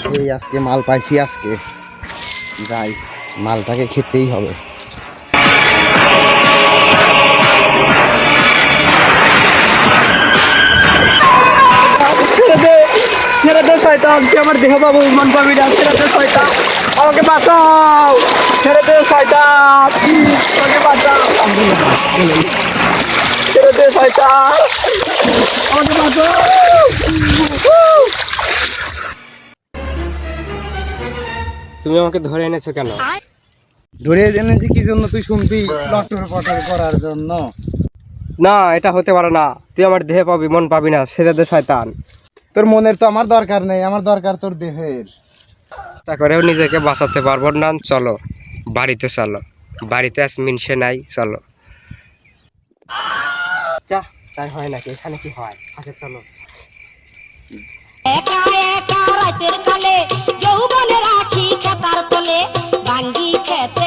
সেই আজকে মাল পাইছি, আজকে যাই, মালটাকে খেতেই হবে। ছেড়ে দে শয়তান, তুই আমার দেহ পাবো, মন পাবি না। ছেড়ে দে শয়তান, আমাকে বাঁচাও। ছেড়ে দে শয়তান, আমাকে বাঁচাও। ছেড়ে দে শয়তান, আমাকে বাঁচাও। তুমি আমাকে ধরে এনেছো কেন? ধরে জেনেছি কি জন্য তুই শুনবি? লটর পটর করার জন্য। না, এটা হতে পারে না। তুই আমার দেহে পাবি, মন পাবি না। ছেড়ে দে শয়তান। তোর মনের তো আমার দরকার নেই, আমার দরকার তোর দেহের। তা করেও নিজেকে বাঁচাতে পারবো না। চলো বাড়িতে, চলো বাড়িতে। আজ মিনসে নাই, চলো। চা তাই হয় নাকি? এখানে কি হয়? আচ্ছা চলো। একা একা রাতের কালে যৌবনে রাখি খেতার তলে, ভাঙ্গি খেত